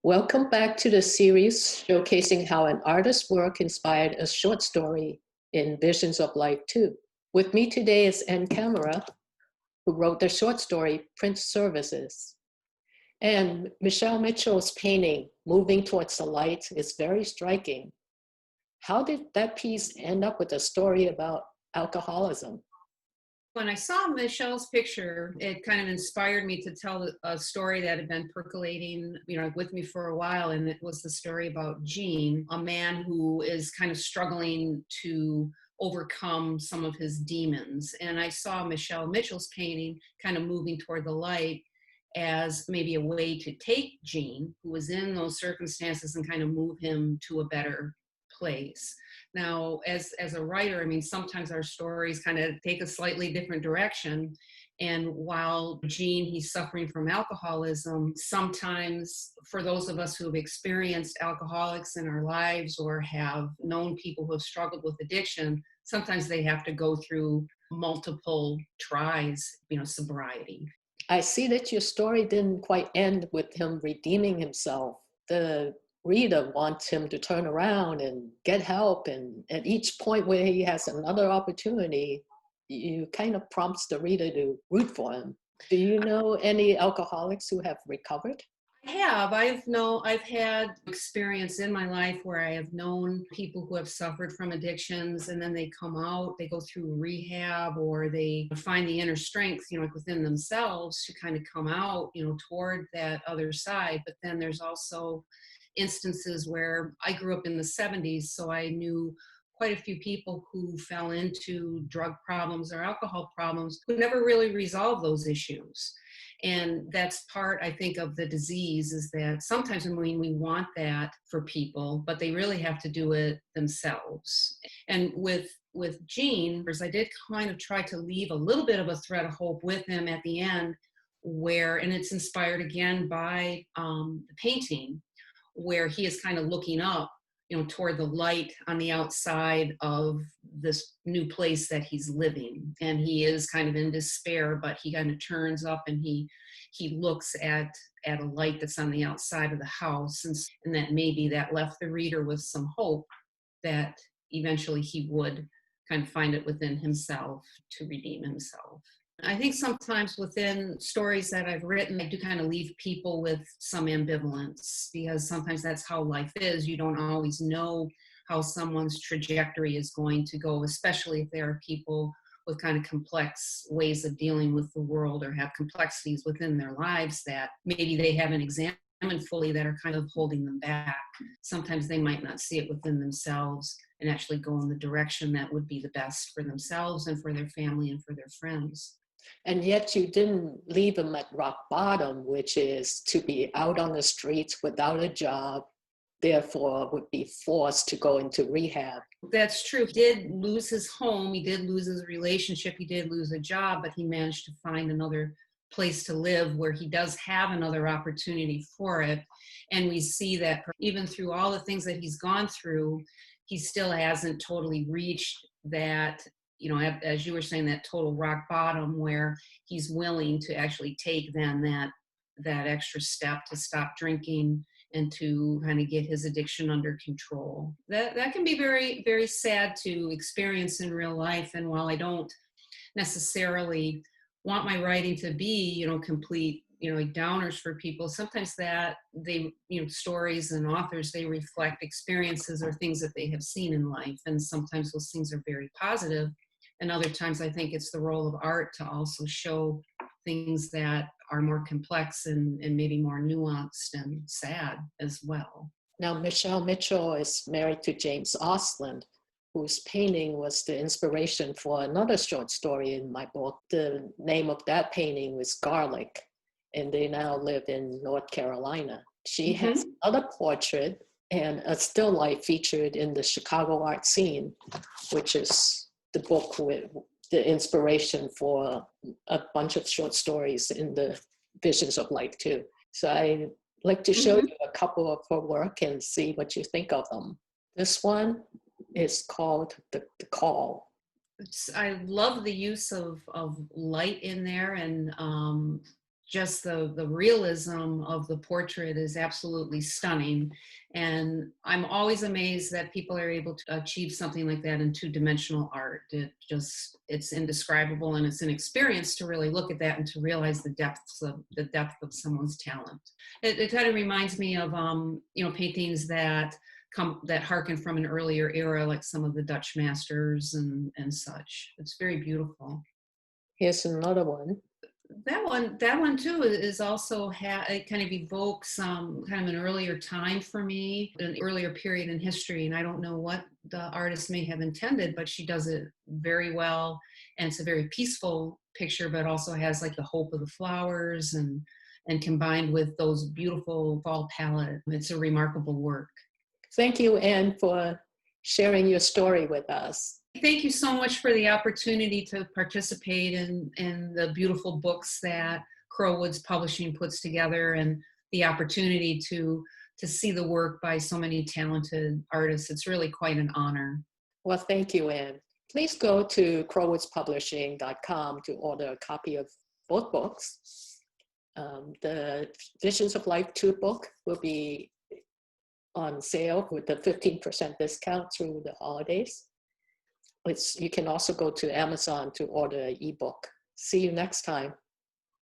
Welcome back to the series showcasing how an artist's work inspired a short story in Visions of Life 2. With me today is Ann Camera, who wrote the short story Prince Services. And Michelle Mitchell's painting, Moving Towards the Light, is very striking. How did that piece end up with a story about alcoholism? When I saw Michelle's picture, it kind of inspired me to tell a story that had been percolating, with me for a while. And it was the story about Gene, a man who is kind of struggling to overcome some of his demons. And I saw Michelle Mitchell's painting kind of moving toward the light as maybe a way to take Gene, who was in those circumstances, and kind of move him to a better place. Now, as a writer, I mean, sometimes our stories kind of take a slightly different direction. And while Gene, he's suffering from alcoholism, sometimes for those of us who have experienced alcoholics in our lives or have known people who have struggled with addiction, sometimes they have to go through multiple tries, sobriety. I see that your story didn't quite end with him redeeming himself. The reader wants him to turn around and get help, and at each point where he has another opportunity, you kind of prompts the reader to root for him. Do you know any alcoholics who have recovered? I have. I've had experience in my life where I have known people who have suffered from addictions, and then they come out, they go through rehab, or they find the inner strength, like within themselves to kind of come out, toward that other side. But then there's also instances where I grew up in the 70s, so I knew quite a few people who fell into drug problems or alcohol problems who never really resolved those issues. And that's part, I think, of the disease, is that sometimes we want that for people, but they really have to do it themselves. And with Gene, I did kind of try to leave a little bit of a thread of hope with him at the end, and it's inspired again by the painting, where he is kind of looking up, toward the light on the outside of this new place that he's living. And he is kind of in despair, but he kind of turns up and he looks at a light that's on the outside of the house. And that maybe that left the reader with some hope that eventually he would kind of find it within himself to redeem himself. I think sometimes within stories that I've written, I do kind of leave people with some ambivalence, because sometimes that's how life is. You don't always know how someone's trajectory is going to go, especially if there are people with kind of complex ways of dealing with the world, or have complexities within their lives that maybe they haven't examined fully, that are kind of holding them back. Sometimes they might not see it within themselves and actually go in the direction that would be the best for themselves and for their family and for their friends. And yet you didn't leave them at rock bottom, which is to be out on the streets without a job, therefore would be forced to go into rehab. That's true. He did lose his home, he did lose his relationship, he did lose a job, but he managed to find another place to live where he does have another opportunity for it. And we see that even through all the things that he's gone through, he still hasn't totally reached that, as you were saying, that total rock bottom where he's willing to actually take then that extra step to stop drinking and to kind of get his addiction under control. That can be very, very sad to experience in real life. And while I don't necessarily want my writing to be, complete, like downers for people, sometimes that they, stories and authors, they reflect experiences or things that they have seen in life. And sometimes those things are very positive. And other times I think it's the role of art to also show things that are more complex and maybe more nuanced and sad as well. Now, Michelle Mitchell is married to James Osland, whose painting was the inspiration for another short story in my book. The name of that painting was Garlic, and they now live in North Carolina. She has another portrait and a still life featured in the Chicago art scene, which is the book with the inspiration for a bunch of short stories in the Visions of Life too. So I like to show you a couple of her work and see what you think of them. This one is called The Call. I love the use of light in there, and just the realism of the portrait is absolutely stunning. And I'm always amazed that people are able to achieve something like that in two-dimensional art. It's indescribable, and it's an experience to really look at that and to realize the depth of someone's talent. It kind of reminds me of paintings that harken from an earlier era, like some of the Dutch masters and such. It's very beautiful. Here's another one. That one too is also it kind of evokes kind of an earlier time for me, an earlier period in history, and I don't know what the artist may have intended, but she does it very well, and it's a very peaceful picture, but also has like the hope of the flowers and combined with those beautiful fall palette. It's a remarkable work. Thank you, Anne, for sharing your story with us. Thank you so much for the opportunity to participate in the beautiful books that Crowwoods Publishing puts together, and the opportunity to see the work by so many talented artists. It's really quite an honor. Well, thank you, Anne. Please go to crowwoodspublishing.com to order a copy of both books. The Visions of Life 2 book will be on sale with a 15% discount through the holidays. You can also go to Amazon to order an ebook. See you next time.